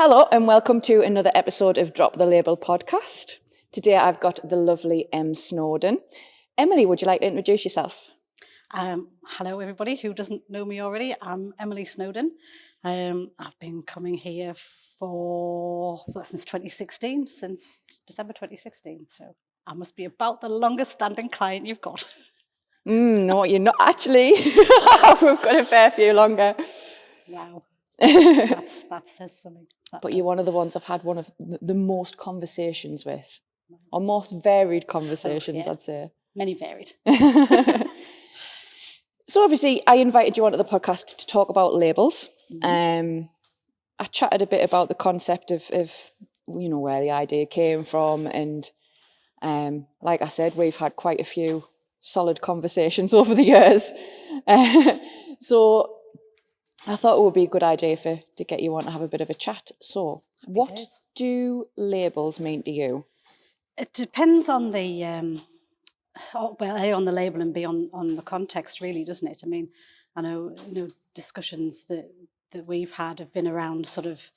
Hello and welcome to another episode of Drop the Label podcast. Today I've got the lovely Snowdon. Emily, would you like to introduce yourself? Hello everybody who doesn't know me already. I'm Emily Snowdon. I've been coming here since 2016, since December 2016. So I must be about the longest standing client you've got. No, you're not actually. We've got a fair few longer. Wow. That says something. But you're one of the ones I've had one of the most conversations with, or most varied conversations, I'd say. Many varied. So obviously I invited you onto the podcast to talk about labels. Mm-hmm. I chatted a bit about the concept of where the idea came from, and like I said, we've had quite a few solid conversations over the years. So I thought it would be a good idea to get you on to have a bit of a chat. So what do labels mean to you? It depends on the A, on the label, and B, on the context, really, doesn't it? I mean, I know discussions that we've had have been around sort of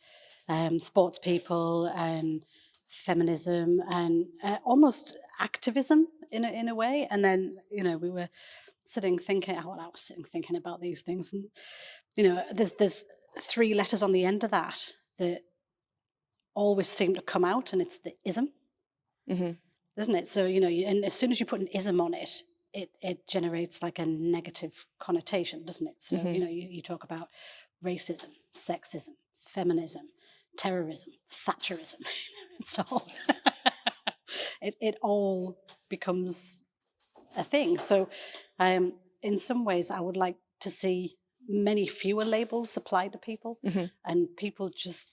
sports people and feminism and almost activism in a way. And then we were I was sitting thinking about these things, and there's three letters on the end of that always seem to come out, and it's the ism. Mm-hmm. Isn't it? So, and as soon as you put an ism on it, it generates like a negative connotation, doesn't it? So, Mm-hmm. You talk about racism, sexism, feminism, terrorism, Thatcherism. It's all, it all becomes a thing. So, in some ways, I would like to see many fewer labels applied to people, Mm-hmm. and people just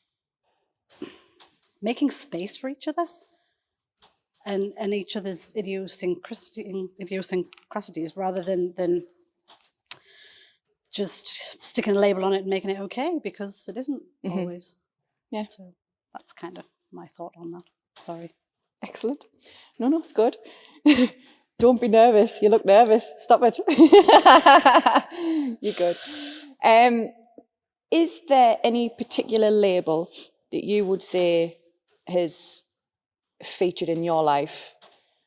making space for each other. And each other's idiosyncrasies, rather than just sticking a label on it and making it okay, because it isn't always. Yeah. So that's kind of my thought on that. Sorry. Excellent. No, it's good. Don't be nervous. You look nervous. Stop it. You're good. Is there any particular label that you would say has featured in your life,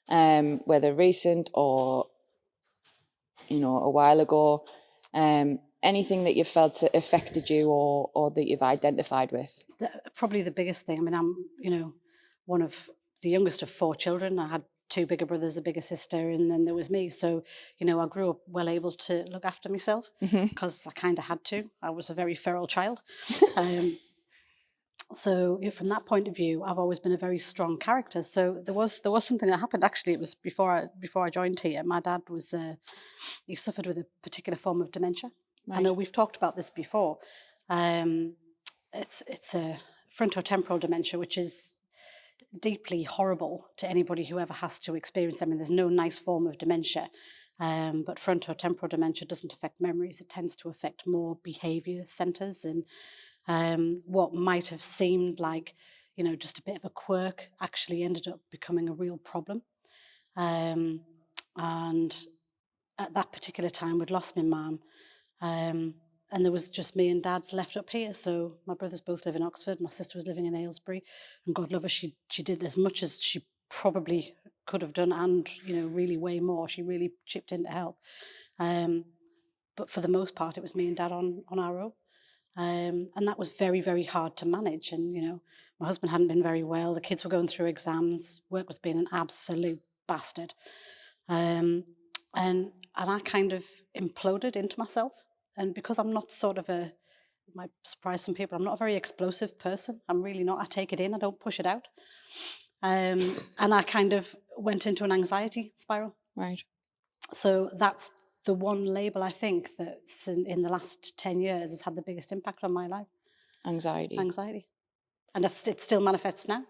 whether recent or a while ago, anything that you felt affected you or that you've identified with? Probably the biggest thing. I mean, I'm one of the youngest of four children. I had two bigger brothers, a bigger sister, and then there was me. So I grew up well able to look after myself, because I kind of had to. I was a very feral child. So from that point of view, I've always been a very strong character. So there was something that happened. Actually, it was before I joined here. My dad was he suffered with a particular form of dementia. Right. I know we've talked about this before. It's a frontotemporal dementia, which is deeply horrible to anybody who ever has to experience it. I mean, there's no nice form of dementia. But frontotemporal dementia doesn't affect memories. It tends to affect more behavior centers, and what might have seemed like, just a bit of a quirk actually ended up becoming a real problem. And at that particular time, we'd lost my mum, and there was just me and Dad left up here. So my brothers both live in Oxford. My sister was living in Aylesbury, and God love her, she did as much as she probably could have done, and really way more. She really chipped in to help. But for the most part, it was me and Dad on our own. And that was very, very hard to manage. And, my husband hadn't been very well. The kids were going through exams. Work was being an absolute bastard. And I kind of imploded into myself. And because I'm not it might surprise some people, I'm not a very explosive person. I'm really not. I take it in. I don't push it out. And I kind of went into an anxiety spiral. Right. So that's the one label I think that's in the last 10 years has had the biggest impact on my life. Anxiety. And it still manifests now.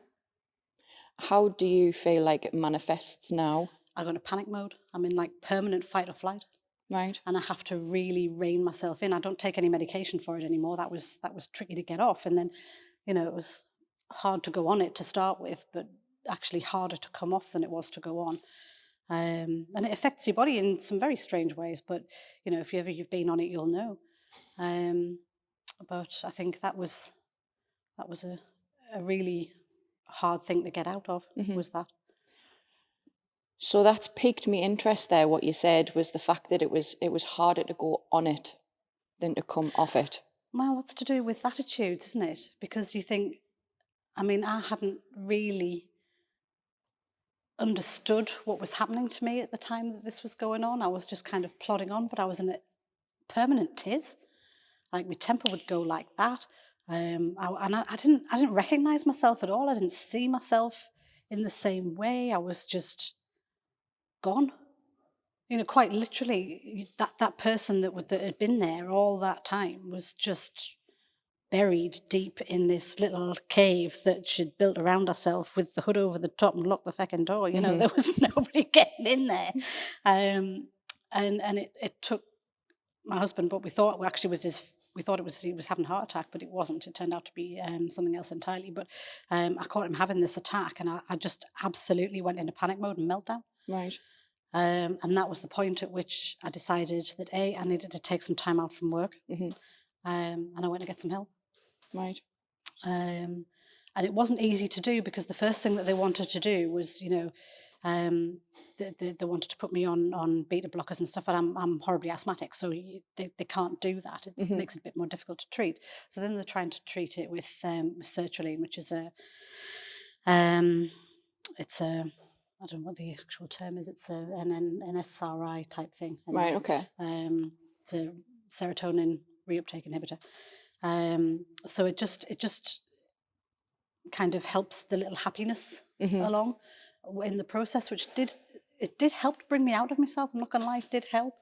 How do you feel like it manifests now? I go into panic mode. I'm in like permanent fight or flight. Right. And I have to really rein myself in. I don't take any medication for it anymore. That was tricky to get off. And then, it was hard to go on it to start with, but actually harder to come off than it was to go on. And it affects your body in some very strange ways, but if you've been on it, you'll know. But I think that was That was a really hard thing to get out of, was that. So that's piqued me interest there. What you said was the fact that it was harder to go on it than to come off it. Well, that's to do with attitudes, isn't it? Because you think, I mean, I hadn't really understood what was happening to me at the time that this was going on. I was just kind of plodding on, but I was in a permanent tiz. Like my temper would go like that. I didn't recognize myself at all. I didn't see myself in the same way. I was just gone. You know, quite literally, that person that had been there all that time was just buried deep in this little cave that she'd built around herself with the hood over the top and locked the feckin' door. You know, there was nobody getting in there. And it took my husband, what we thought actually was we thought he was having a heart attack, but it wasn't. It turned out to be something else entirely. But I caught him having this attack, and I just absolutely went into panic mode and meltdown. Right. And that was the point at which I decided that I needed to take some time out from work, and I went to get some help. Right. And it wasn't easy to do, because the first thing that they wanted to do was, you know, they wanted to put me on beta blockers and stuff, and I'm horribly asthmatic, so they can't do that. It makes it a bit more difficult to treat. So then they're trying to treat it with sertraline, which is it's a, I don't know what the actual term is. It's an SRI type thing. Right. Okay. It's a serotonin reuptake inhibitor. So it just kind of helps the little happiness along in the process, which did help bring me out of myself. I'm not going to lie, it did help.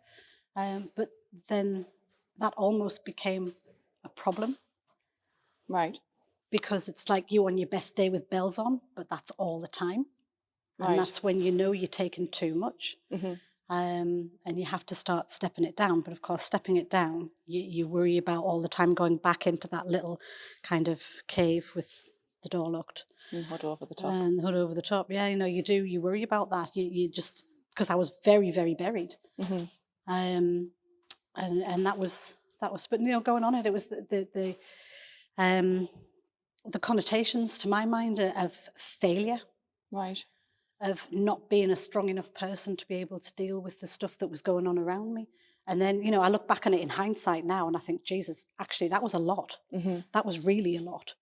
But then that almost became a problem. Right. Because it's like you on your best day with bells on, but that's all the time. And that's when you know you're taking too much. And you have to start stepping it down. But of course, stepping it down, you worry about all the time going back into that little kind of cave with the door locked. And hood over the top. And the hood over the top. Yeah, you know, you do. You worry about that. You just, because I was very, very buried. And that was, but, you know, going on it was the connotations, to my mind, of failure. Right. Of not being a strong enough person to be able to deal with the stuff that was going on around me. And then, you know, I look back on it in hindsight now and I think, Jesus, actually, that was a lot. That was really a lot.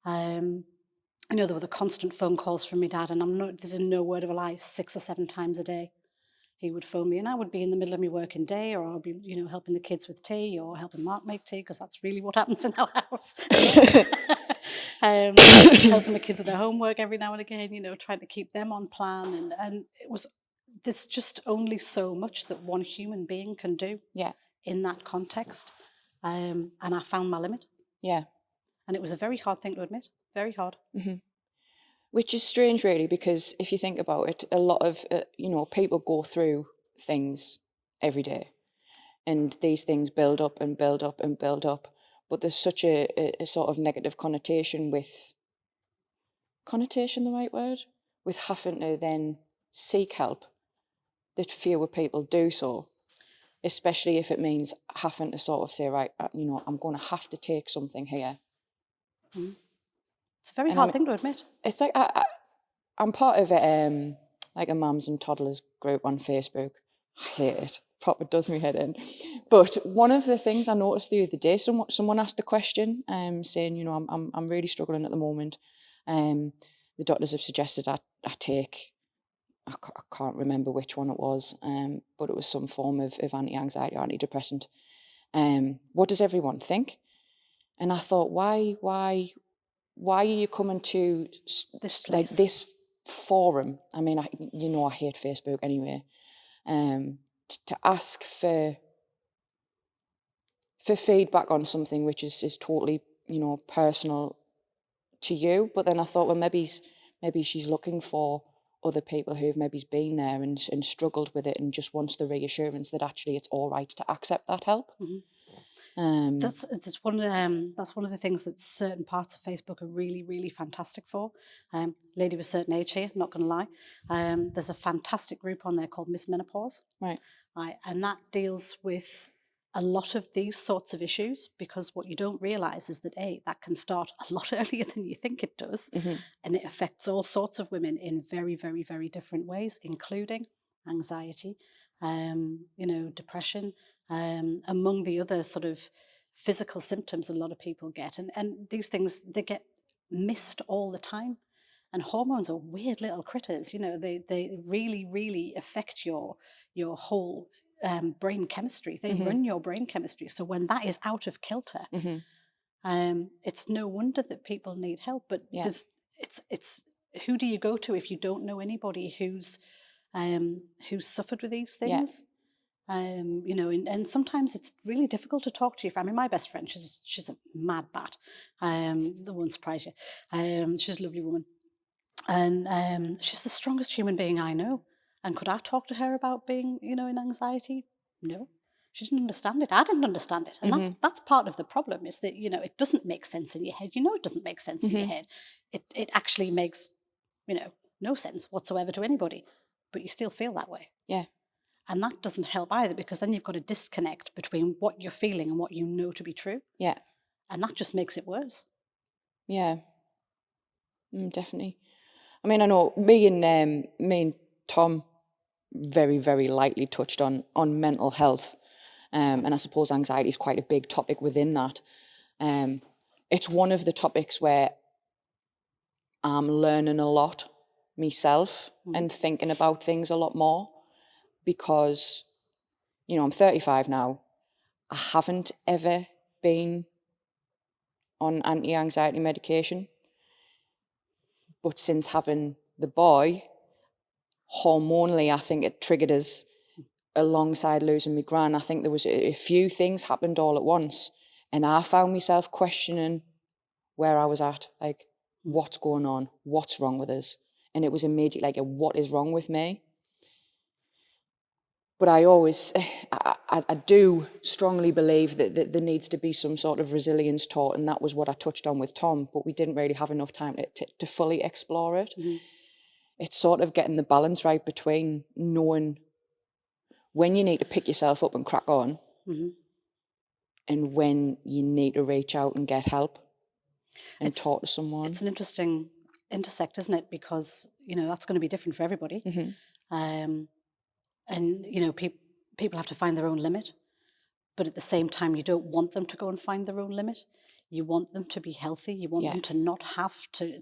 I know there were the constant phone calls from my dad, and this is no word of a lie, 6 or 7 times a day. He would phone me, and I would be in the middle of my working day, or I'd be, you know, helping the kids with tea, or helping Mark make tea, because that's really what happens in our house. Helping the kids with their homework every now and again, you know, trying to keep them on plan. And there's just only so much that one human being can do in that context. And I found my limit. Yeah. And it was a very hard thing to admit, very hard. Which is strange, really, because if you think about it, a lot of, you know, people go through things every day, and these things build up and build up and build up. But there's such a sort of negative connotation with, the right word? With having to then seek help, that fewer people do so, especially if it means having to sort of say, right, you know, I'm going to have to take something here. It's a very hard thing to admit. It's like, I'm part of like a mums and toddlers group on Facebook. I hate it. Proper does me head in. But one of the things I noticed the other day, someone asked a question, saying, you know, I'm really struggling at the moment. The doctors have suggested I take, I can't remember which one it was, but it was some form of anti-anxiety, antidepressant. What does everyone think? And I thought, why are you coming to This place, like this forum? I mean, I hate Facebook anyway. To ask for feedback on something which is totally, you know, personal to you. But then I thought, well, maybe she's looking for other people who've maybe been there and struggled with it, and just wants the reassurance that actually it's all right to accept that help. That's one of the things that certain parts of Facebook are really, really fantastic for. Lady of a certain age here, not going to lie. There's a fantastic group on there called Miss Menopause. Right. And that deals with a lot of these sorts of issues, because what you don't realize is that that can start a lot earlier than you think it does, and it affects all sorts of women in very, very, very different ways, including anxiety, depression, among the other sort of physical symptoms a lot of people get, and these things, they get missed all the time. And hormones are weird little critters, they really, really affect your whole brain chemistry. They run your brain chemistry. So when that is out of kilter, it's no wonder that people need help. But it's who do you go to if you don't know anybody who's suffered with these things? And sometimes it's really difficult to talk to your friend. I mean, my best friend, she's a mad bat. That won't surprise you. She's a lovely woman. And she's the strongest human being I know. And could I talk to her about being, in anxiety? No. She didn't understand it. I didn't understand it. And that's part of the problem, is that, it doesn't make sense in your head. It doesn't make sense in your head. It actually makes, no sense whatsoever to anybody. But you still feel that way. Yeah. And that doesn't help either, because then you've got a disconnect between what you're feeling and what you know to be true. Yeah. And that just makes it worse. Yeah. Definitely. I mean, I know me and Tom very, very lightly touched on mental health, and I suppose anxiety is quite a big topic within that. It's one of the topics where I'm learning a lot myself and thinking about things a lot more, because, I'm 35 now. I haven't ever been on anti-anxiety medication, but since having the boy, hormonally, I think it triggered us alongside losing my gran. I think there was a few things happened all at once, and I found myself questioning where I was at, like, what's going on, what's wrong with us, and it was immediately like, what is wrong with me? But I do strongly believe that there needs to be some sort of resilience taught, and that was what I touched on with Tom, but we didn't really have enough time to fully explore it. It's sort of getting the balance right between knowing when you need to pick yourself up and crack on, and when you need to reach out and get help and talk to someone. It's an interesting intersect, isn't it? Because, that's going to be different for everybody. And, people have to find their own limit. But at the same time, you don't want them to go and find their own limit. You want them to be healthy. You want them to not have to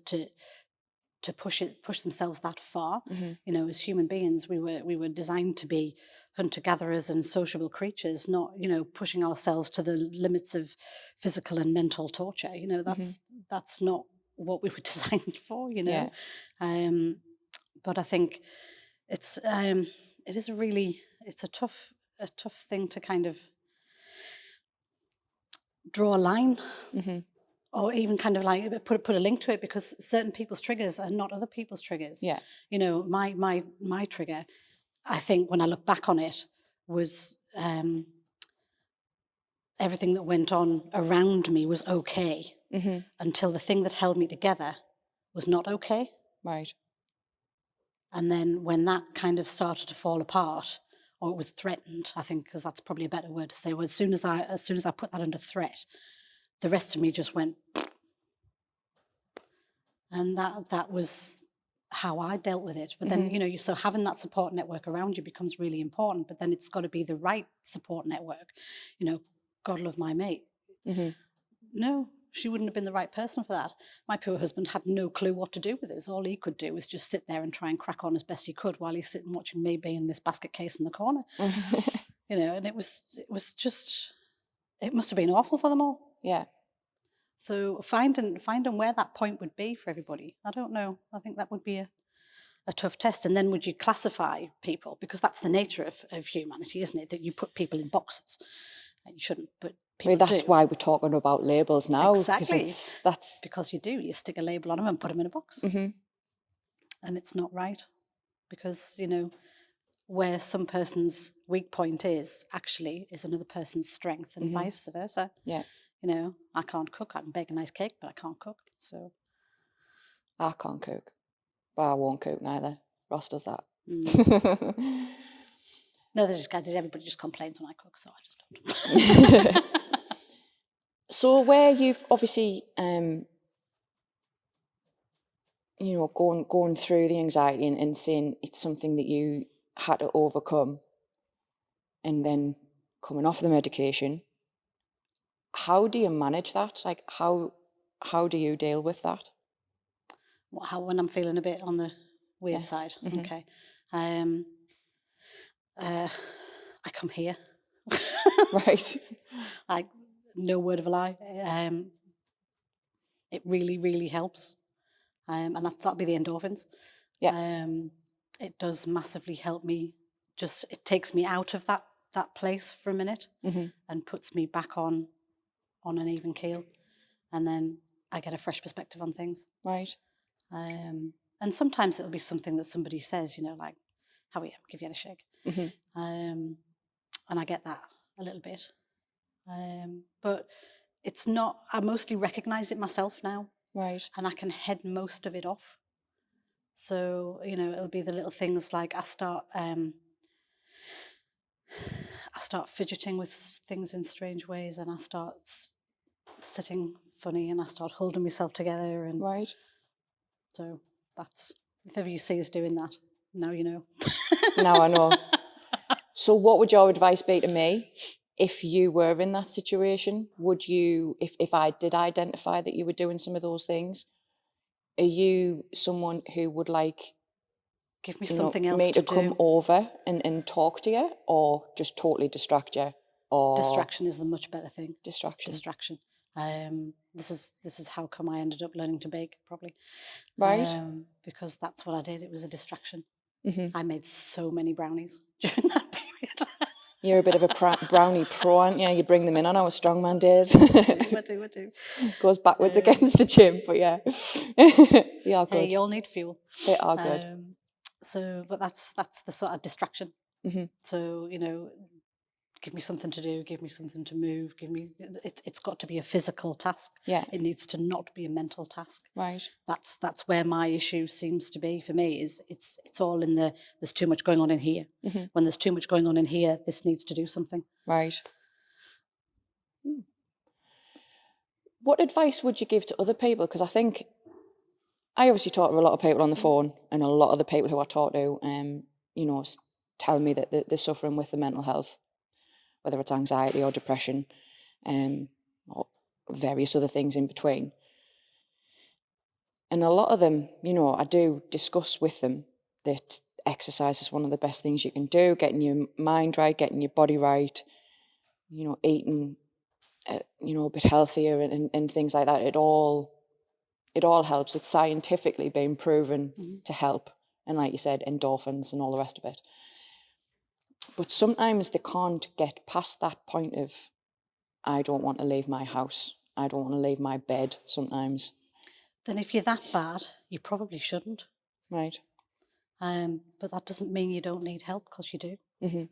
push themselves that far. As human beings, we were designed to be hunter-gatherers and sociable creatures, not, pushing ourselves to the limits of physical and mental torture. That's not what we were designed for, But I think it's a tough thing to kind of draw a line, or even kind of like put a link to it, because certain people's triggers are not other people's triggers. Yeah. My trigger, I think, when I look back on it, was everything that went on around me was okay, until the thing that held me together was not okay. Right. And then when that kind of started to fall apart, or it was threatened, I think, because that's probably a better word to say, well, as soon as I put that under threat, the rest of me just went. And that was how I dealt with it. But then, so having that support network around you becomes really important, but then it's got to be the right support network. God love my mate. No, she wouldn't have been the right person for that. My poor husband had no clue what to do with us. All he could do was just sit there and try and crack on as best he could while he's sitting watching me be in this basket case in the corner. And it was just, it must have been awful for them all. Yeah. So finding where that point would be for everybody, I don't know. I think that would be a tough test. And then would you classify people? Because that's the nature of humanity, isn't it? That you put people in boxes. And you shouldn't, but people that's do. why we're talking about labels now. Exactly. Because you do. You stick a label on them and put them in a box. And it's not right. Because, where some person's weak point is actually is another person's strength, and vice versa. Yeah. I can't cook. I can bake a nice cake, but I can't cook. So I can't cook, but I won't cook neither. Ross does that. No, everybody just complains when I cook, so I just don't. So where you've obviously, going through the anxiety and saying it's something that you had to overcome, and then coming off the medication, how do you manage that? Like, how do you deal with that? When I'm feeling a bit on the weird Yeah. side, Mhm. okay. I come here. Right. Like, no word of a lie. It really, really helps. And that'll be the endorphins. Yeah. It does massively help me. It takes me out of that place for a minute Mhm. and puts me back on an even keel. And then I get a fresh perspective on things. Right. And sometimes it'll be something that somebody says, like, how are you? Give you a shake. Mhm. And I get that a little bit. But it's not, I mostly recognize it myself now, Right. and I can head most of it off. So, it'll be the little things like I start fidgeting with things in strange ways, and I start sitting funny, and I start holding myself together. And Right. so that's, if ever you see us doing that, now you know. Now I know. So what would your advice be to me if you were in that situation? Would you, if I did identify that you were doing some of those things, are you someone who would like, Give me something else me to to come do. over and talk to you, or just totally distract you? Or Distraction is the much better thing. Distraction. This is how come I ended up learning to bake, probably. Right. Because that's what I did. It was a distraction. Mhm. I made so many brownies during that period. You're a bit of a brownie pro, aren't you? You bring them in on our strongman days. I do. Goes backwards against the gym, but yeah. They are Hey, good. you all need fuel. They are good. But that's the sort of distraction. Mhm. So, give me something to do, give me something to move, it's got to be a physical task. Yeah. It needs to not be a mental task. Right. That's where my issue seems to be for me, is it's all in there's too much going on in here. Mhm. When there's too much going on in here, this needs to do something. Right. What advice would you give to other people? Because I think I obviously talk to a lot of people on the phone, and a lot of the people who I talk to, tell me that they're suffering with the mental health, whether it's anxiety or depression, or various other things in between. And a lot of them, I do discuss with them that exercise is one of the best things you can do, getting your mind right, getting your body right, eating, a bit healthier and things like that. It all helps. It's scientifically been proven to help. And like you said, endorphins and all the rest of it. But sometimes they can't get past that point of, I don't want to leave my house. I don't want to leave my bed sometimes. Then if you're that bad, you probably shouldn't. Right. But that doesn't mean you don't need help, because you do. Mhm.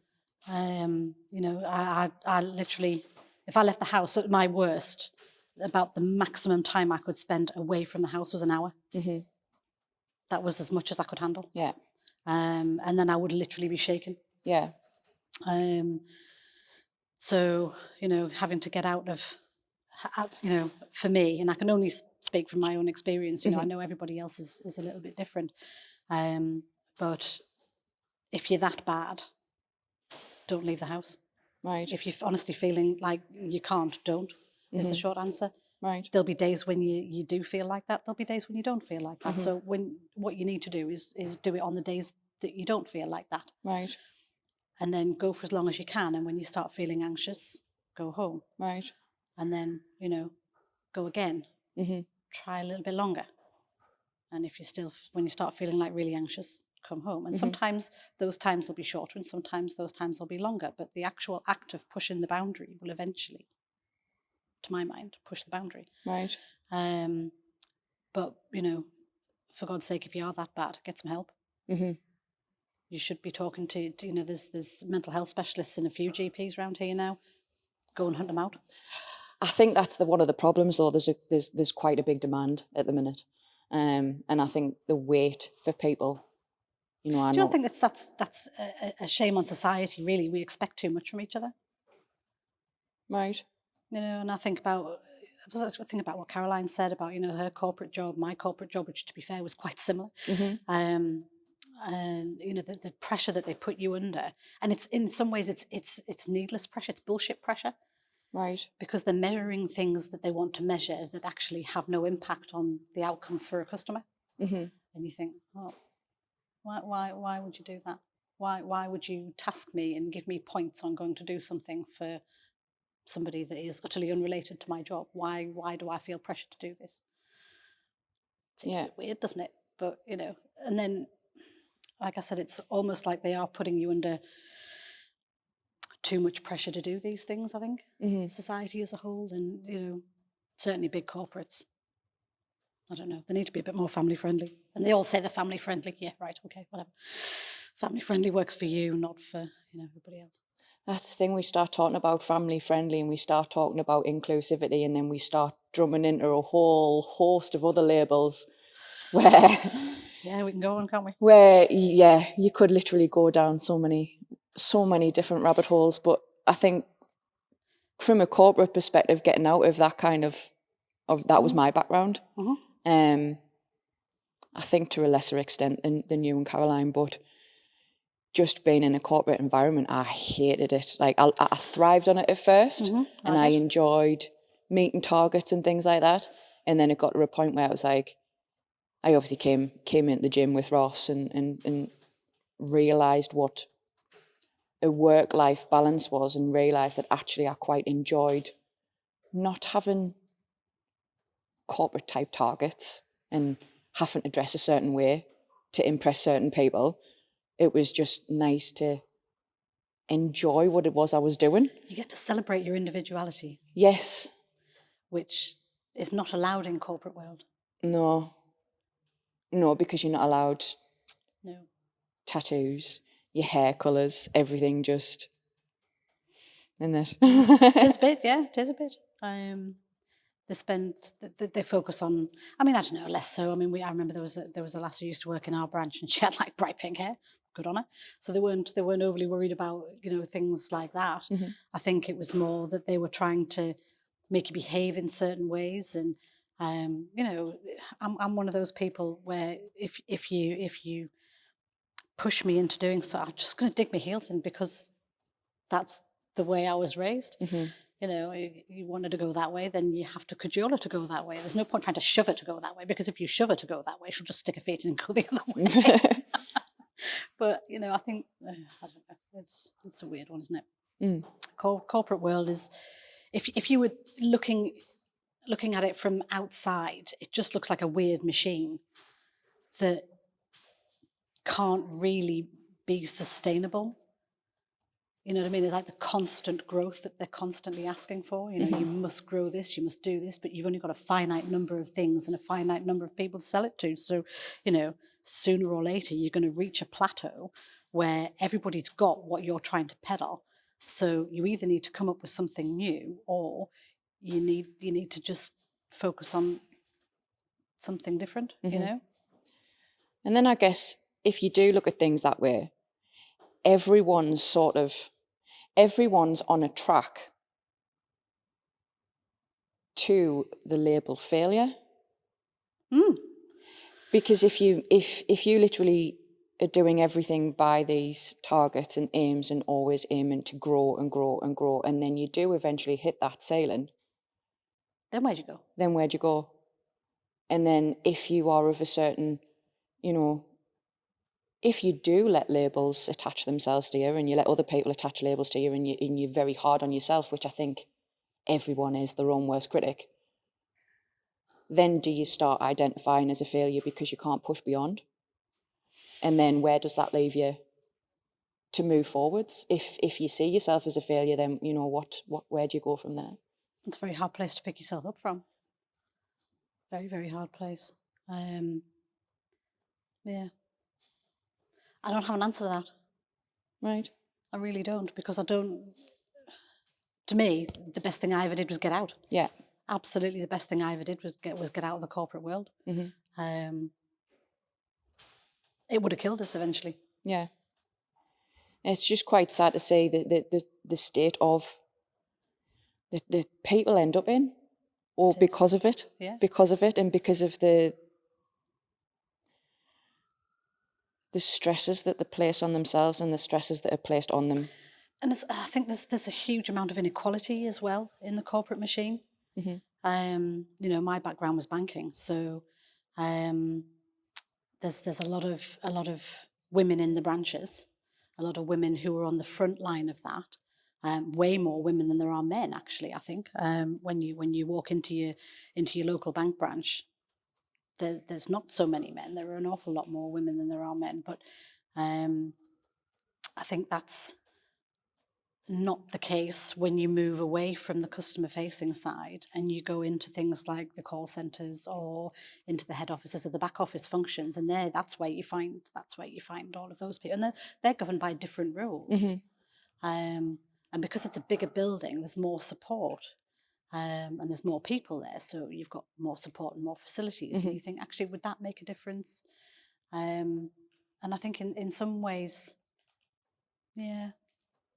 I literally, if I left the house at my worst, about the maximum time I could spend away from the house was an hour. Mhm. That was as much as I could handle. Yeah. And then I would literally be shaken. Yeah. So, having to get out of, for me, and I can only speak from my own experience, I know everybody else is a little bit different. But if you're that bad, don't leave the house. Right. If you're honestly feeling like you can't, don't, is the short answer. Right. There'll be days when you do feel like that. There'll be days when you don't feel like that. So what you need to do is do it on the days that you don't feel like that. Right. And then go for as long as you can. And when you start feeling anxious, go home. Right. And then, go again. Try a little bit longer. And if when you start feeling like really anxious, come home. And sometimes those times will be shorter, and sometimes those times will be longer. But the actual act of pushing the boundary will eventually, to my mind, push the boundary. Right. But, for God's sake, if you are that bad, get some help. You should be talking to there's mental health specialists in a few GPs around here now. Go and hunt them out. I think that's one of the problems, though. There's quite a big demand at the minute, and I think the wait for people You know, I Do you know. not think that's a shame on society, really? We expect too much from each other. Right. You know, and I think about what Caroline said about, you know, her corporate job, my corporate job, which to be fair was quite similar. And you know, the pressure that they put you under, and it's in some ways it's needless pressure, it's bullshit pressure, Right. because they're measuring things that they want to measure that actually have no impact on the outcome for a customer. And you think, oh, why would you do that? Why would you task me and give me points on going to do something for somebody that is utterly unrelated to my job? Why do I feel pressure to do this? Seems a bit weird, doesn't it? But, you know, and then, like I said, it's almost like they are putting you under too much pressure to do these things, I think, society as a whole, and, you know, certainly big corporates. I don't know, they need to be a bit more family friendly. And they all say they're family friendly. Yeah, right, okay, whatever. Family friendly works for you, not for, you know, everybody else. That's the thing, we start talking about family friendly and we start talking about inclusivity, and then we start drumming into a whole host of other labels where Yeah, we can go on, can't we? where you could literally go down so many different rabbit holes. But I think from a corporate perspective, getting out of that kind of that was my background. I think to a lesser extent than you and Caroline, but just being in a corporate environment, I hated it. Like I thrived on it at first, and I enjoyed meeting targets and things like that. And then it got to a point where I was like, I obviously came into the gym with Ross and realised what a work-life balance was, and realised that actually I quite enjoyed not having corporate type targets and having to dress a certain way to impress certain people. It was just nice to enjoy what it was I was doing. You get to celebrate your individuality. Yes. Which is not allowed in corporate world. No, because you're not allowed tattoos, your hair colours, everything just, isn't it? It is a bit, yeah, it is a bit. They focus on, I mean, I don't know, less so. I mean, I remember there was a lass who used to work in our branch, and she had like bright pink hair. Good on her. So they weren't overly worried about, you know, things like that. I think it was more that they were trying to make you behave in certain ways. And you know, I'm one of those people where if you push me into doing so, I'm just going to dig my heels in, because that's the way I was raised. You know, you wanted to go that way, then you have to cajole her to go that way. There's no point trying to shove her to go that way, because if you shove her to go that way, she'll just stick her feet in and go the other way. But, you know, I think, I don't know, it's a weird one, isn't it? Corporate world is, if you were looking at it from outside, it just looks like a weird machine that can't really be sustainable. You know what I mean? It's like the constant growth that they're constantly asking for. You know, you must grow this, you must do this, but you've only got a finite number of things and a finite number of people to sell it to. So, you know, sooner or later, you're going to reach a plateau where everybody's got what you're trying to peddle. So you either need to come up with something new, or you need to just focus on something different, you know? And then I guess if you do look at things that way, everyone's on a track to the label failure. Because if you literally are doing everything by these targets and aims and always aiming to grow and grow and grow, and then you do eventually hit that ceiling, then where'd you go? And then if you are of a certain, you know, if you do let labels attach themselves to you, and you let other people attach labels to you, and you're very hard on yourself, which I think everyone is their own worst critic, then do you start identifying as a failure because you can't push beyond? And then where does that leave you to move forwards? If you see yourself as a failure, then, you know, where do you go from there? It's a very hard place to pick yourself up from. Very, very hard place. Yeah. I don't have an answer to that. Right. I really don't, because to me, the best thing I ever did was get out. Yeah. Absolutely, the best thing I ever did was get out of the corporate world. It would have killed us eventually. Yeah. It's just quite sad to see the state of that people end up in, or It is. because of it, Yeah. because of it, and because of the stresses that they place on themselves and the stresses that are placed on them. And I think there's a huge amount of inequality as well in the corporate machine. You know, my background was banking, so there's a lot of women in the branches, a lot of women who are on the front line of that. Way more women than there are men, actually. I think when you walk into your local bank branch, there's not so many men. There are an awful lot more women than there are men. But I think that's not the case when you move away from the customer facing side and you go into things like the call centers or into the head offices or the back office functions, and that's where you find all of those people, and they're governed by different rules. And because it's a bigger building, there's more support, and there's more people there, so you've got more support and more facilities. And you think, actually, would that make a difference? And I think in some ways, yeah,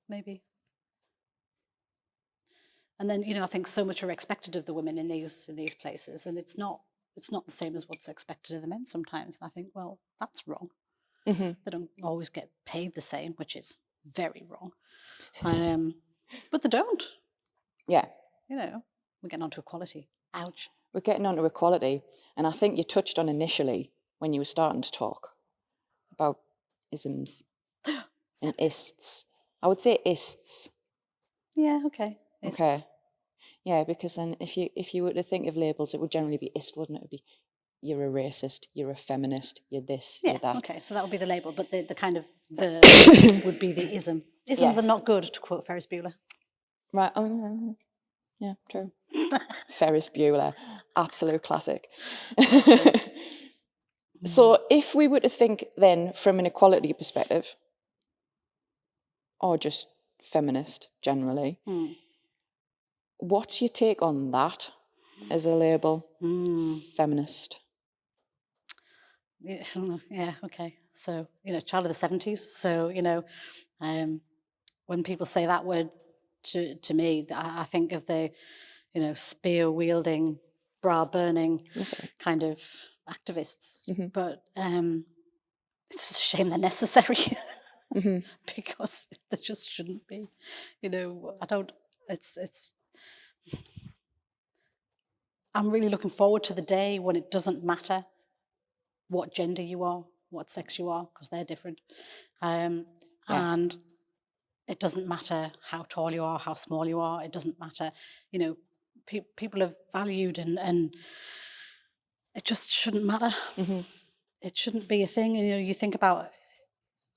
maybe. And then, you know, I think so much are expected of the women in these places, and it's not the same as what's expected of the men sometimes. And I think, well, that's wrong. They don't always get paid the same, which is very wrong. But they don't. Yeah. You know, we're getting onto equality. Ouch. We're getting onto equality, and I think you touched on initially when you were starting to talk about isms and ists. I would say ists. Yeah, okay. Okay. Yeah, because then if you were to think of labels, it would generally be ist, wouldn't it? It would be, you're a racist, you're a feminist, you're this, Yeah, you're that. okay, so that would be the label, but the kind of verb would be the ism. Isms Yes. are not good, to quote Ferris Bueller. Right. Oh, yeah, true. Ferris Bueller, absolute classic. So if we were to think then from an equality perspective, or just feminist generally, what's your take on that as a label? Feminist. Yeah, okay. So, you know, child of the 70s. So, you know, when people say that word to me, I think of the, you know, spear-wielding, bra-burning kind of activists. But it's just a shame they're necessary because they just shouldn't be. You know, I'm really looking forward to the day when it doesn't matter what gender you are, what sex you are, because they're different. And it doesn't matter how tall you are, how small you are. It doesn't matter. You know, people are valued, and it just shouldn't matter. It shouldn't be a thing. And, you know, you think about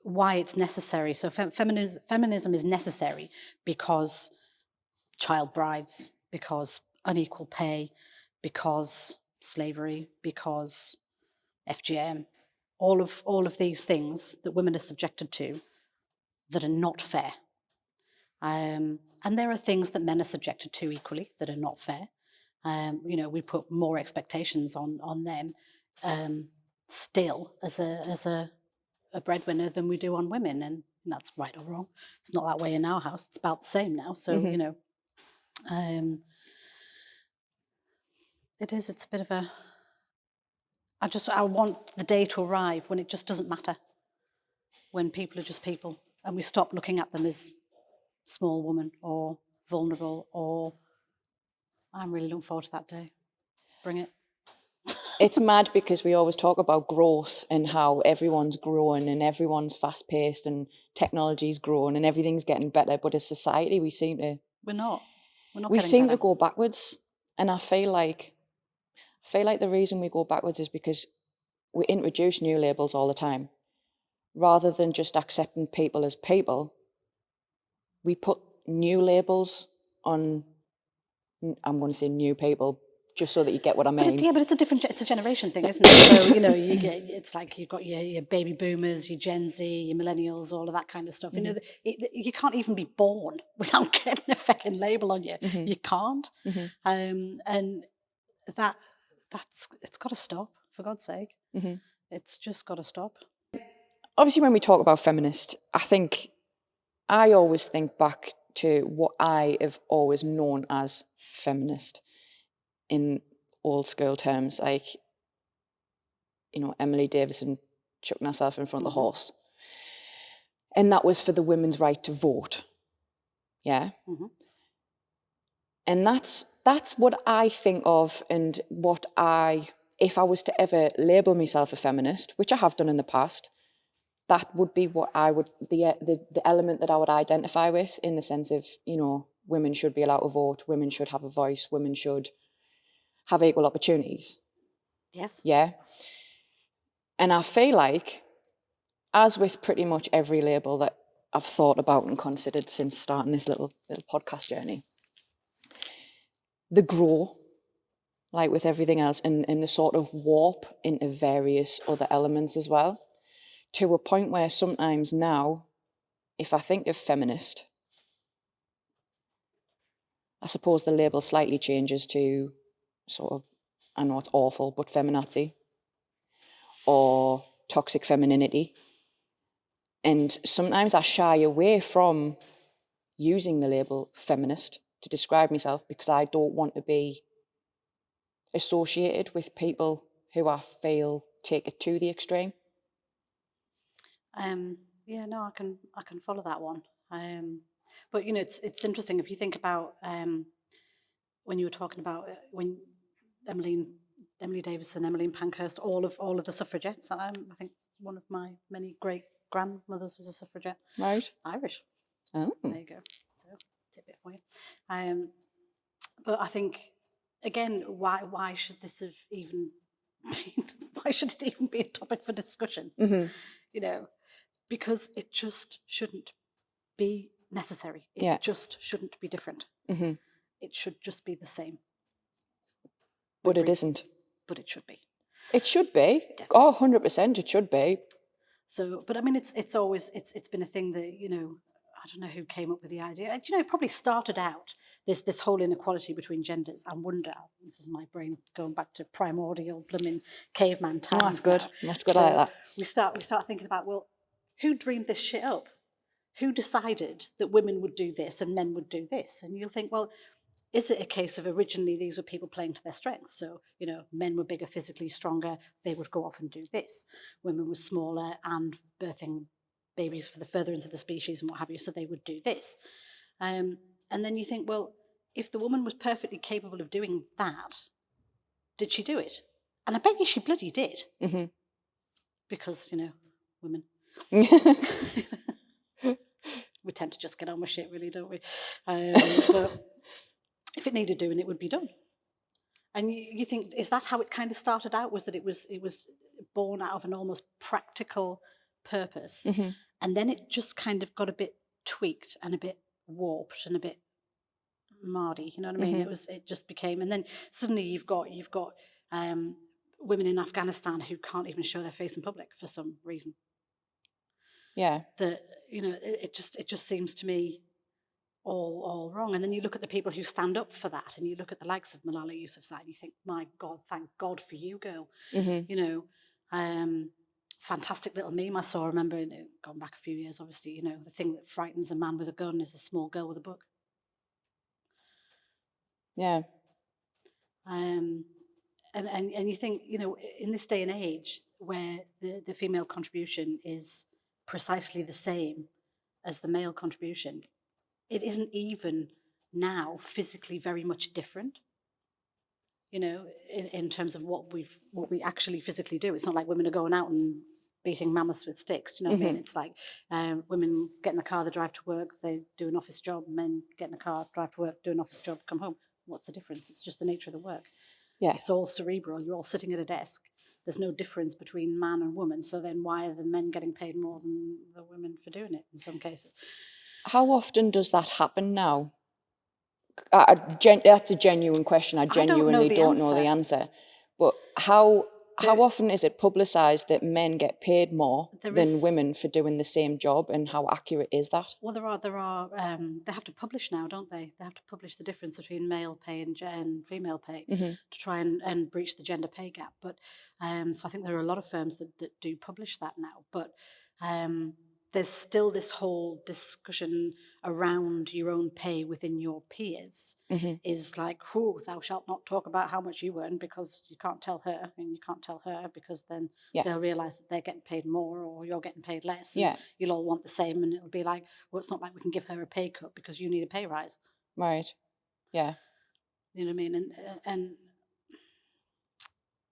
why it's necessary. So feminism is necessary because child brides, because unequal pay, because slavery, because FGM, all of these things that women are subjected to that are not fair. And there are things that men are subjected to equally that are not fair. You know, we put more expectations on them still as a breadwinner than we do on women, and that's right or wrong. It's not that way in our house. It's about the same now. So you know, it's a bit of a. I want the day to arrive when it just doesn't matter. When people are just people, and we stop looking at them as small woman or vulnerable, or I'm really looking forward to that day. Bring it. It's mad because we always talk about growth and how everyone's growing and everyone's fast-paced and technology's growing and everything's getting better, but as society we seem to go backwards. And I feel like the reason we go backwards is because we introduce new labels all the time. Rather than just accepting people as people, we put new labels on, I'm going to say new people, just so that you get what I mean. But it's a generation thing, isn't it? So, you know, it's like you've got your baby boomers, your Gen Z, your millennials, all of that kind of stuff. You know, you can't even be born without getting a fucking label on you. You can't. And it's got to stop, for God's sake. It's just got to stop. obviously when we talk about feminist, I think I always think back to what I have always known as feminist in old school terms, like, Emily Davison chucking herself in front of the horse. And that was for the women's right to vote. Yeah. And that's what I think of, and what if I was to ever label myself a feminist, which I have done in the past, that would be what I would, the element that I would identify with, in the sense of, women should be allowed to vote, women should have a voice, women should have equal opportunities. Yes. Yeah. And I feel like, as with pretty much every label that I've thought about and considered since starting this little podcast journey, the grow, like with everything else, and the sort of warp into various other elements as well, to a point where sometimes now, if I think of feminist, I suppose the label slightly changes to sort of, I know it's awful, but feminazi, or toxic femininity. And sometimes I shy away from using the label feminist to describe myself, because I don't want to be associated with people who I feel take it to the extreme. Yeah, no, I can follow that one. But it's interesting if you think about when you were talking about when Emily Davison, Emmeline Pankhurst, all of the suffragettes. I think one of my many great grandmothers was a suffragette. Right. Irish. Oh. There you go. So tidbit for you. But I think, again, why should this have even been, why should it even be a topic for discussion? Because it just shouldn't be necessary. It just shouldn't be different. It should just be the same. But it isn't. But it should be. It should be. Definitely. Oh, 100% it should be. So, but I mean, it's always been a thing that, I don't know who came up with the idea. It probably started out this whole inequality between genders. I wonder, this is my brain going back to primordial blooming caveman times. Oh, that's good. Now. That's good. So I like that. We start thinking about, well, who dreamed this shit up? Who decided that women would do this and men would do this? And you'll think, well, is it a case of originally these were people playing to their strengths? So, men were bigger, physically stronger, they would go off and do this. Women were smaller and birthing babies for the furtherance of the species and what have you, so they would do this. And then you think, well, if the woman was perfectly capable of doing that, did she do it? And I bet you she bloody did. Because, women. We tend to just get on with shit, really, don't we? But if it needed doing, it would be done. And you think, is that how it kind of started out? Was that it was born out of an almost practical purpose, and then it just kind of got a bit tweaked and a bit warped and a bit mardy. You know what I mean? It just became, and then suddenly you've got women in Afghanistan who can't even show their face in public for some reason. Yeah. That it just seems to me all wrong. And then you look at the people who stand up for that, and you look at the likes of Malala Yousafzai, and you think, my God, thank God for you, girl. Fantastic little meme I saw. I remember, going back a few years, obviously, the thing that frightens a man with a gun is a small girl with a book. Yeah. And you think, in this day and age where the female contribution is precisely the same as the male contribution, it isn't even now physically very much different, in terms of what we actually physically do. It's not like women are going out and beating mammoths with sticks. Do you know what I mean? It's like women get in the car, they drive to work, they do an office job. Men get in the car, drive to work, do an office job, come home. What's the difference? It's just the nature of the work. Yeah. It's all cerebral. You're all sitting at a desk. There's no difference between man and woman. So then why are the men getting paid more than the women for doing it in some cases? How often does that happen now? That's a genuine question. I genuinely don't know the answer. But how often is it publicised that men get paid more than women for doing the same job, and how accurate is that? Well, there are. They have to publish now, don't they? They have to publish the difference between male pay and female pay to try and breach the gender pay gap. But so I think there are a lot of firms that do publish that now. But there's still this whole discussion around your own pay within your peers is like, oh, thou shalt not talk about how much you earn because you can't tell her, and you can't tell her because then they'll realise that they're getting paid more or you're getting paid less. And you'll all want the same, and it'll be like, well, it's not like we can give her a pay cut because you need a pay rise. Right. Yeah. You know what I mean? And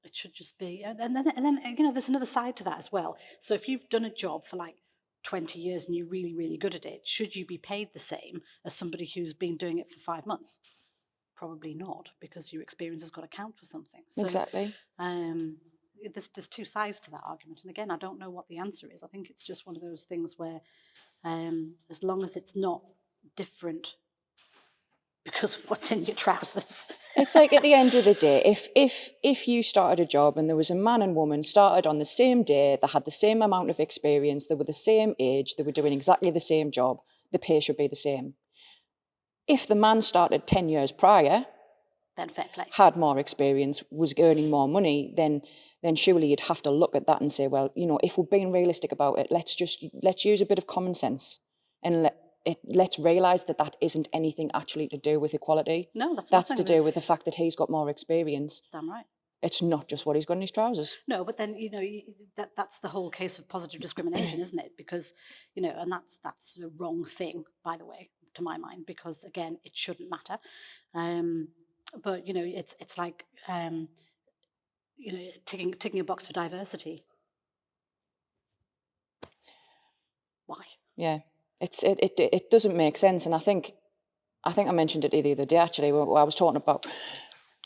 it should just be, and then you know, there's another side to that as well. So if you've done a job for like 20 years and you're really, really good at it, should you be paid the same as somebody who's been doing it for 5 months? Probably not, because your experience has got to count for something. So, Exactly. There's two sides to that argument. And again, I don't know what the answer is. I think it's just one of those things where as long as it's not different because of what's in your trousers. It's like at the end of the day, if you started a job and there was a man and woman started on the same day, they had the same amount of experience, they were the same age, they were doing exactly the same job, the pay should be the same. If the man started 10 years prior, then fair play, had more experience, was earning more money, then surely you'd have to look at that and say, well, you know, if we're being realistic about it, let's use a bit of common sense and let's realise that isn't anything actually to do with equality. No, that's to do with the fact that he's got more experience. Damn right. It's not just what he's got in his trousers. No, but then, you know, that's the whole case of positive discrimination, isn't it? Because, you know, and that's the wrong thing, by the way, to my mind, because again, it shouldn't matter. But you know, it's like you know, ticking a box for diversity. Why? Yeah. It doesn't make sense, and I think I mentioned it the other day actually, where I was talking about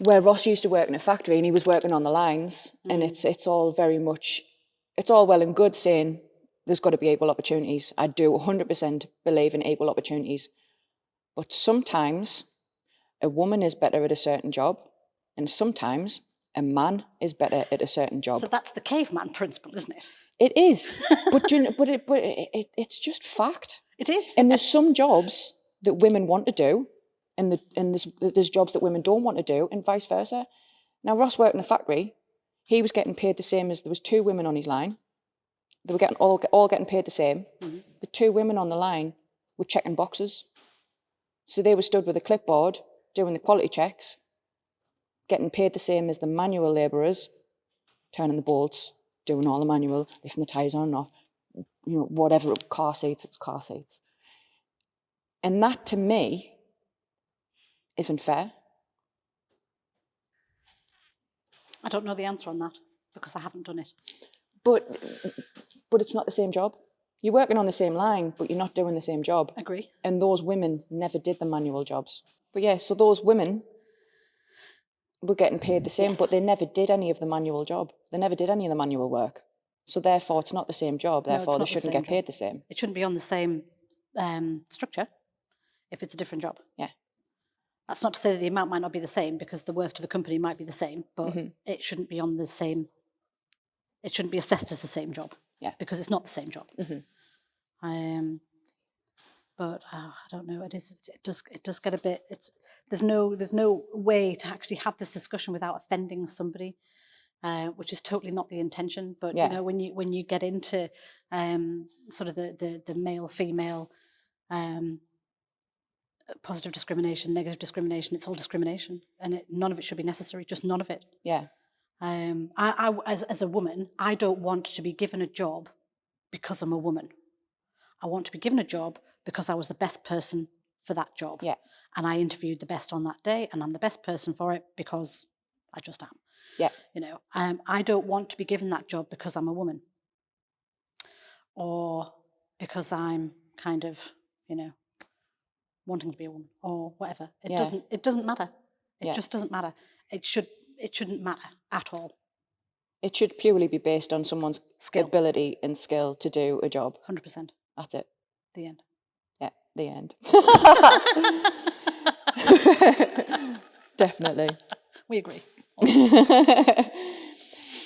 where Ross used to work in a factory and he was working on the lines, and it's all very much, it's all well and good saying there's got to be equal opportunities. I do 100% believe in equal opportunities, but sometimes a woman is better at a certain job, and sometimes a man is better at a certain job. So that's the caveman principle, isn't it? It is, but it's just fact. It is. And there's some jobs that women want to do, and there's jobs that women don't want to do, and vice versa. Now, Ross worked in a factory. He was getting paid the same as there was 2 women on his line. They were getting all getting paid the same. The 2 women on the line were checking boxes. So they were stood with a clipboard doing the quality checks, getting paid the same as the manual labourers, turning the bolts, doing all the manual, lifting the tyres on and off, you know, whatever, car seats, it was car seats. And that, to me, isn't fair. I don't know the answer on that because I haven't done it. But it's not the same job. You're working on the same line, but you're not doing the same job. Agree. And those women never did the manual jobs. But yeah, so those women were getting paid the same, but they never did any of the manual job. They never did any of the manual work. So therefore, it's not the same job. Therefore, they shouldn't get paid the same. It shouldn't be on the same structure if it's a different job. Yeah. That's not to say that the amount might not be the same, because the worth to the company might be the same, but it shouldn't be on the same, it shouldn't be assessed as the same job. Yeah. Because it's not the same job. But I don't know. It does get a bit. There's no way to actually have this discussion without offending somebody, which is totally not the intention. But you know, when you get into sort of the male female positive discrimination, negative discrimination, it's all discrimination, and none of it should be necessary. Just none of it. Yeah. I as a woman, I don't want to be given a job because I'm a woman. I want to be given a job because I was the best person for that job. Yeah. And I interviewed the best on that day, and I'm the best person for it because I just am. Yeah. You know, I don't want to be given that job because I'm a woman, or because I'm kind of, you know, wanting to be a woman or whatever. It doesn't matter. It just doesn't matter. It shouldn't matter at all. It should purely be based on someone's ability and skill to do a job. 100%. That's it. The end. Yeah, the end. Definitely. We agree.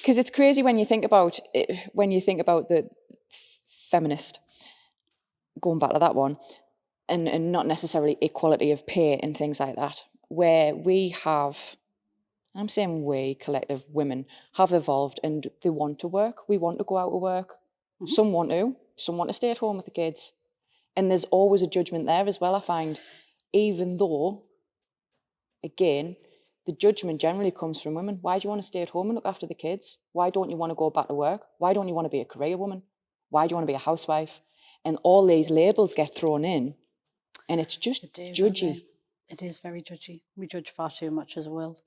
Because it's crazy when you think about it, the feminist, going back to that one, and not necessarily equality of pay and things like that, where we have, I'm saying we, collective women, have evolved and they want to work. We want to go out to work. Some want to, someone to stay at home with the kids. And there's always a judgment there as well, I find, even though, again, the judgment generally comes from women. Why do you want to stay at home and look after the kids? Why don't you want to go back to work? Why don't you want to be a career woman? Why do you want to be a housewife? And all these labels get thrown in, and it's just judgy. It is very judgy. We judge far too much as a world.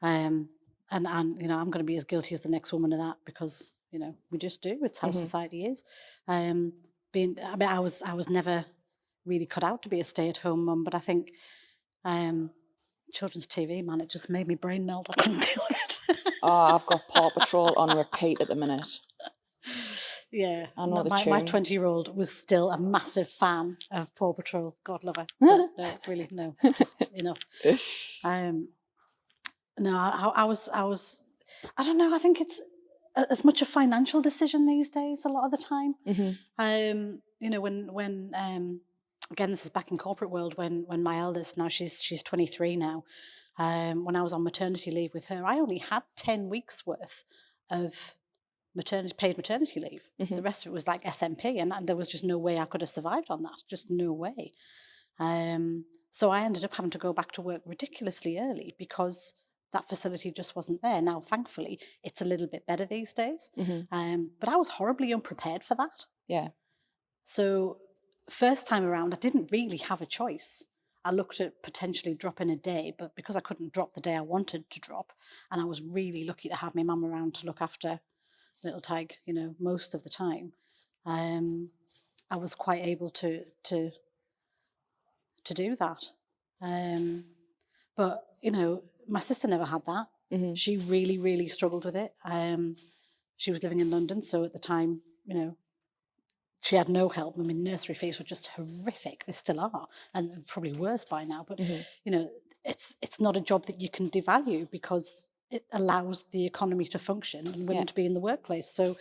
And you know, I'm going to be as guilty as the next woman of that, because, you know, we just do. It's how society is. I mean, I was never really cut out to be a stay-at-home mum, but I think children's TV, man, it just made me brain melt. I couldn't deal with it. Oh, I've got Paw Patrol on repeat at the minute. Yeah, I know the my tune. 20-year-old was still a massive fan of Paw Patrol. God love her. But no, really, no, just enough. No, I was. I don't know. I think it's as much a financial decision these days. A lot of the time, you know, when again, this is back in corporate world. When my eldest, now she's 23 now. When I was on maternity leave with her, I only had 10 weeks worth of paid maternity leave. The rest of it was like SMP, and there was just no way I could have survived on that. Just no way. So I ended up having to go back to work ridiculously early because that facility just wasn't there. Now, thankfully, it's a little bit better these days. But I was horribly unprepared for that. Yeah. So first time around, I didn't really have a choice. I looked at potentially dropping a day, but because I couldn't drop the day I wanted to drop, and I was really lucky to have my mum around to look after little Tig, you know, most of the time, I was quite able to do that. But, you know, my sister never had that. She really, really struggled with it. She was living in London, so at the time, you know, she had no help. I mean, nursery fees were just horrific. They still are, and probably worse by now. But, you know, it's not a job that you can devalue, because it allows the economy to function and women to be in the workplace. So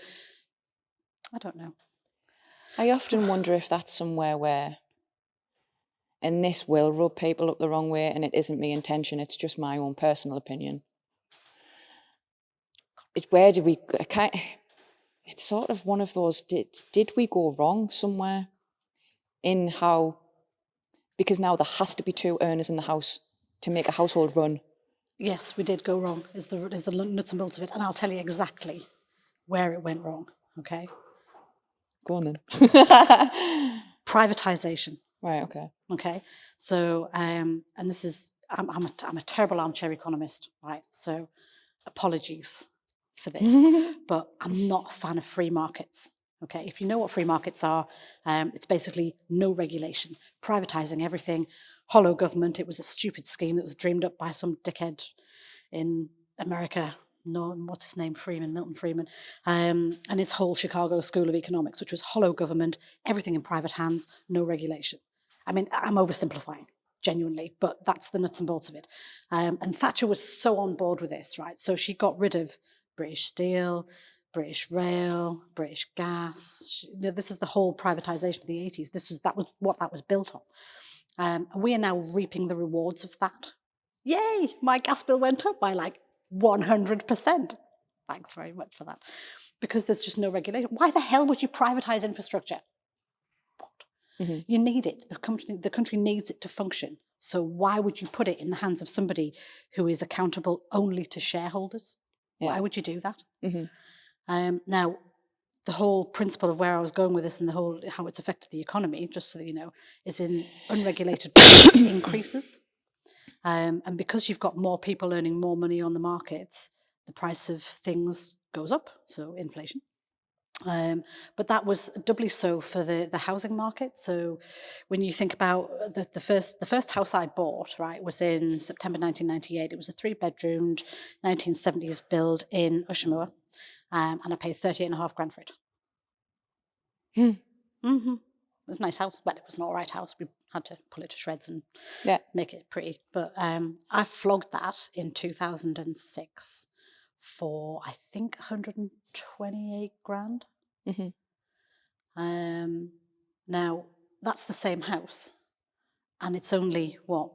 I don't know. I often wonder if that's somewhere where, and this will rub people up the wrong way, and it isn't my intention, it's just my own personal opinion. Where did we, it's sort of one of those, did we go wrong somewhere in how, because now there has to be two earners in the house to make a household run. Yes, we did go wrong, is the nuts and bolts of it. And I'll tell you exactly where it went wrong, okay? Go on then. Privatisation. Right, okay. Okay, so, and this is, I'm a terrible armchair economist, right? So apologies for this, but I'm not a fan of free markets. Okay, if you know what free markets are, it's basically no regulation, privatising everything, hollow government. It was a stupid scheme that was dreamed up by some dickhead in America. No, what's his name? Milton Friedman, and his whole Chicago School of Economics, which was hollow government, everything in private hands, no regulation. I mean, I'm oversimplifying, genuinely, but that's the nuts and bolts of it. And Thatcher was so on board with this, right? So she got rid of British Steel, British Rail, British Gas. You know, this is the whole privatisation of the 80s. That was what that was built on. And we are now reaping the rewards of that. Yay! My gas bill went up by like 100%. Thanks very much for that. Because there's just no regulation. Why the hell would you privatise infrastructure? What? You need it. The country needs it to function. So why would you put it in the hands of somebody who is accountable only to shareholders? Yeah. Why would you do that? Now, the whole principle of where I was going with this and the whole how it's affected the economy, just so that you know, is in unregulated price increases. And because you've got more people earning more money on the markets, the price of things goes up, so inflation. But that was doubly so for the housing market. So when you think about the first house I bought, right, was in September 1998. It was a 3-bedroomed 1970s build in Ushamoor, and I paid 38.5 grand for it. It was a nice house, but it was an all right house. We had to pull it to shreds and make it pretty. But I flogged that in 2006 for, I think, 128 grand. Now, that's the same house, and it's only, what,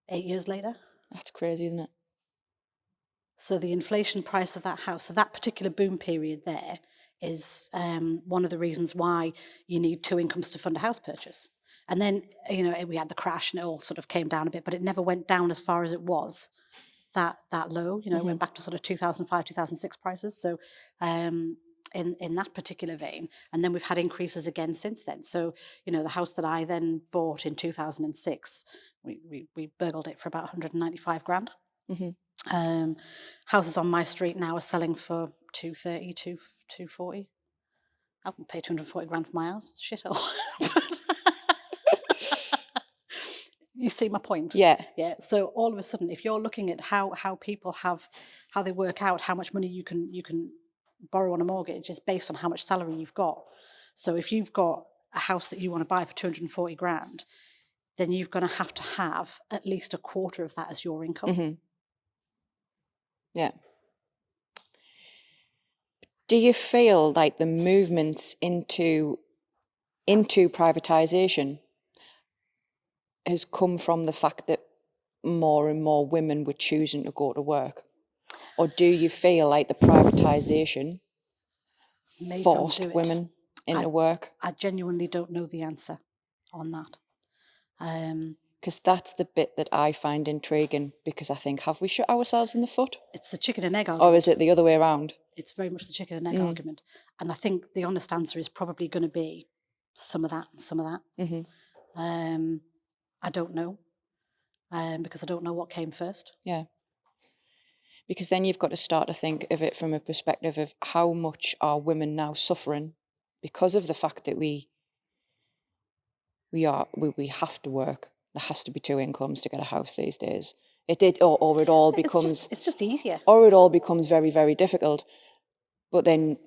8 years later? That's crazy, isn't it? So the inflation price of that house, so that particular boom period there, is one of the reasons why you need 2 incomes to fund a house purchase. And then, we had the crash and it all sort of came down a bit, but it never went down as far as it was that low. It went back to sort of 2005, 2006 prices. So in that particular vein, and then we've had increases again since then. So, the house that I then bought in 2006, we burgled it for about 195 grand. Houses on my street now are selling for 230, 240. I wouldn't pay 240 grand for my house. Shithole. You see my point? Yeah. Yeah. So all of a sudden, if you're looking at how people how they work out how much money you can borrow on a mortgage is based on how much salary you've got. So if you've got a house that you want to buy for 240 grand, then you're going to have at least a quarter of that as your income. Yeah. Do you feel like the movements into privatisation has come from the fact that more and more women were choosing to go to work? Or do you feel like the privatisation forced women into work? I genuinely don't know the answer on that. Because that's the bit that I find intriguing, because I think, have we shot ourselves in the foot? It's the chicken and egg argument. Or is it the other way around? It's very much the chicken and egg argument. And I think the honest answer is probably going to be some of that and some of that. I don't know, because I don't know what came first. Yeah. Because then you've got to start to think of it from a perspective of how much are women now suffering because of the fact that we have to work. There has to be 2 incomes to get a house these days. Or it all becomes... It's just easier. Or it all becomes very, very difficult. But then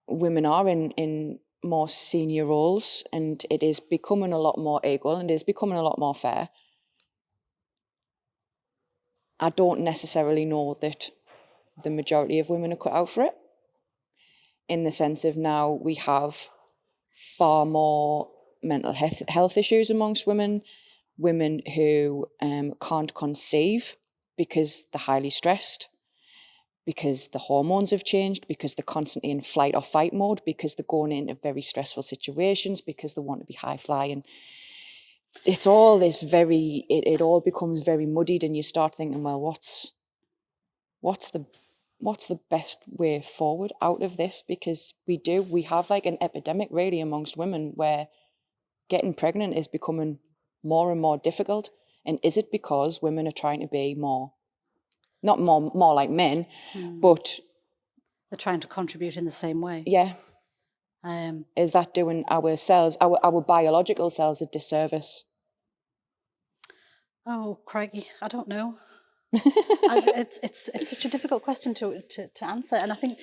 women are in more senior roles, and it is becoming a lot more equal, and it is becoming a lot more fair. I don't necessarily know that the majority of women are cut out for it, in the sense of now we have far more mental health issues amongst women who can't conceive because they're highly stressed, because the hormones have changed, because they're constantly in flight or fight mode, because they're going into very stressful situations, because they want to be high flying. It's all this it all becomes very muddied, and you start thinking, well, what's the best way forward out of this? Because we have like an epidemic really amongst women where getting pregnant is becoming more and more difficult. And is it because women are trying to be more like men, but they're trying to contribute in the same way? Yeah. Is that doing ourselves, our biological selves, a disservice? Oh, crikey, I don't know. It's such a difficult question to answer, and I think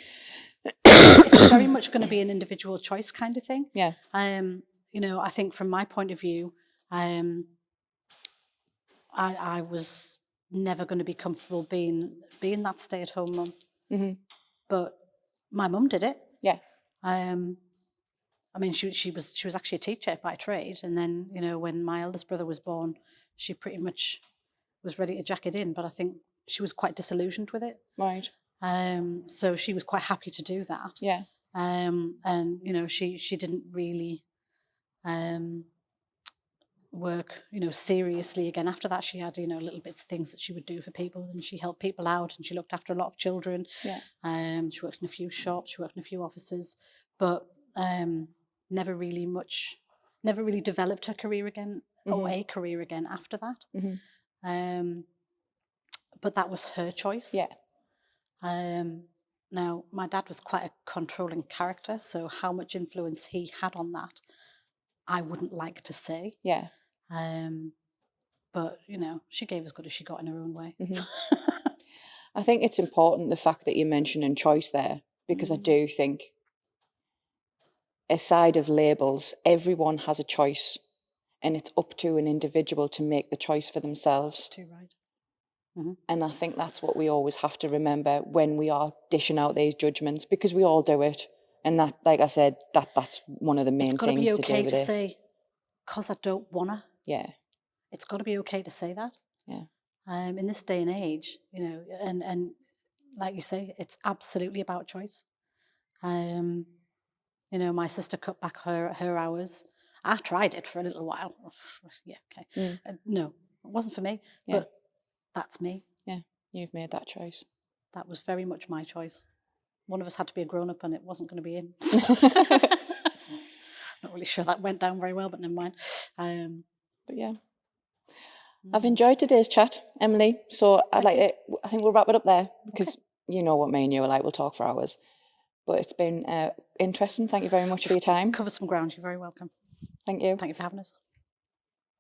it's very much going to be an individual choice kind of thing. Yeah. I think from my point of view, I was never going to be comfortable being that stay-at-home mum. But my mum did it. Yeah. I mean, she was actually a teacher by trade, and then when my eldest brother was born, she pretty much was ready to jack it in. But I think she was quite disillusioned with it. Right. So she was quite happy to do that. Yeah. And she didn't really work seriously again after that. She had little bits of things that she would do for people, and she helped people out, and she looked after a lot of children. Yeah. She worked in a few shops, she worked in a few offices, but never really developed her career again, or a career again after that. But that was her choice. Yeah. Now, my dad was quite a controlling character, so how much influence he had on that, I wouldn't like to say. Yeah. But she gave as good as she got in her own way. I think it's important, the fact that you're mentioning choice there, because I do think, aside of labels, everyone has a choice, and it's up to an individual to make the choice for themselves. Too right. And I think that's what we always have to remember when we are dishing out these judgments, because we all do it. And that, like I said, that's one of the main things to do with this. It's got to be okay to say, because I don't wanna. Yeah. It's got to be okay to say that. Yeah. In this day and age, and like you say, it's absolutely about choice. You know, my sister cut back her hours. I tried it for a little while. Yeah, okay. No, it wasn't for me, but that's me. Yeah, you've made that choice. That was very much my choice. One of us had to be a grown-up and it wasn't going to be him. Not really sure that went down very well, but never mind. But yeah. I've enjoyed today's chat, Emily. So I think we'll wrap it up there because you know what me and you are like, we'll talk for hours. But it's been interesting. Thank you very much for your time. Cover some ground. You're very welcome. Thank you. Thank you for having us.